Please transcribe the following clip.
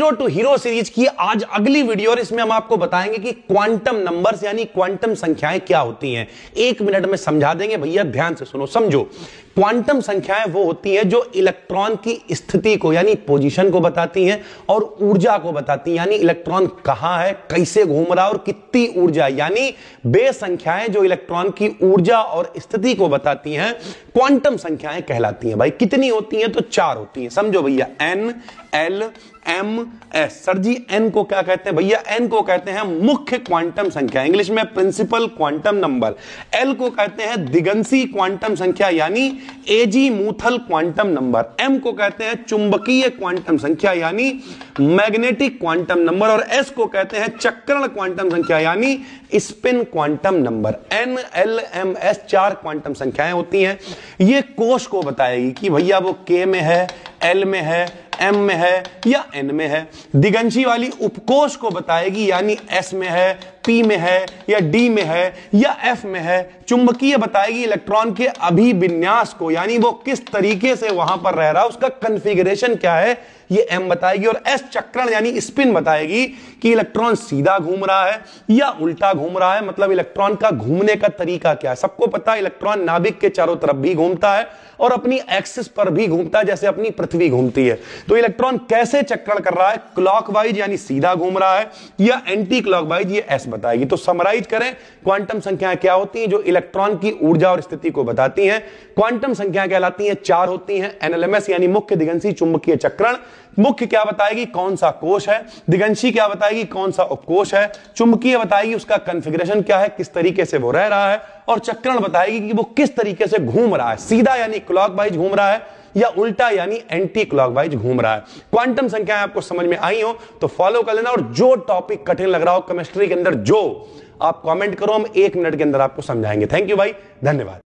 Intro to hero series की आज अगली वीडियो, और इसमें हम आपको बताएंगे कि क्वांटम नंबर्स यानी क्वांटम संख्याएं क्या होती हैं। 1 मिनट में समझा देंगे भैया, ध्यान से सुनो समझो। क्वांटम संख्याएं वो होती हैं जो इलेक्ट्रॉन की स्थिति को यानी पोजीशन को बताती हैं और ऊर्जा को बताती हैं, यानी इलेक्ट्रॉन कहां है, कैसे घूम रहा है और कितनी ऊर्जा, यानी बेस संख्याएं जो इलेक्ट्रॉन की ऊर्जा और स्थिति को बताती हैं क्वांटम संख्याएं कहलाती हैं। भाई कितनी होती हैं? तो 4 होती हैं, समझो भैया। N, L, M, S। Sir ji N को क्या कहते हैं? भैया N को कहते हैं मुख्य क्वांटम संख्या, इंग्लिश में प्रिंसिपल क्वांटम नंबर। L को कहते हैं दिगंशी क्वांटम संख्या यानी एजीमूथल क्वांटम नंबर। M को कहते हैं चुंबकीय क्वांटम संख्या यानी मैग्नेटिक क्वांटम नंबर। और S को कहते हैं चक्रण क्वांटम संख्या यानी spin quantum number. N, L, M, S 4 quantum संख्याएं होती हैं। ये कोश को बताएगी कि भैया वो K में है, L में है, M में है या N में है। दिगंशी वाली उपकोश को बताएगी यानी S में है, P में है या D में है या F में है। चुंबकीय बताएगी इलेक्ट्रॉन के अभिविन्यास को, यानी वो किस तरीके से वहां पर रह रहा है, उसका कॉन्फ़िगरेशन क्या है, ये M बताएगी। और S चक्रण यानी स्पिन बताएगी कि इलेक्ट्रॉन सीधा घूम रहा है या उल्टा घूम रहा है, मतलब इलेक्ट्रॉन का घूमने का तरीका क्या है। सबको पता है इलेक्ट्रॉन नाभिक के चारों तरफ भी घूमता है और अपनी एक्सिस पर भी घूमता है, जैसे अपनी पृथ्वी घूमती है। तो इलेक्ट्रॉन कैसे चक्रण कर रहा है, क्लॉकवाइज यानी सीधा घूम रहा है या एंटी क्लॉकवाइज, ये S बताएगी। तो समराइज करें, क्वांटम संख्याएं क्या होती हैं? जो इलेक्ट्रॉन की ऊर्जा और स्थिति को बताती हैं। क्वांटम संख्याएं कहलाती हैं 4 होती हैं। NLMS यानी मुख्य दिगंशी चुंबकीय चक्रण। मुख्य क्या बताएगी? कौन सा कोश है। दिगंशी क्या बताएगी? कौन सा उपकोश है। चुंबकीय बताएगी उसका कॉन्फ़िगरेशन क्या है, किस तरीके से वो रह रहा है। और चक्रण बताएगी कि वो किस तरीके से घूम रहा है, सीधा यानी क्लॉकवाइज घूम रहा है या उल्टा यानी एंटी क्लॉकवाइज घूम रहा है। क्वांटम संख्याएं आपको समझ में आई हो तो फॉलो कर लेना, और जो टॉपिक कठिन लग रहा हो केमिस्ट्री के अंदर जो, आप कमेंट करो, हम 1 मिनट के अंदर आपको समझाएंगे। थैंक यू भाई, धन्यवाद।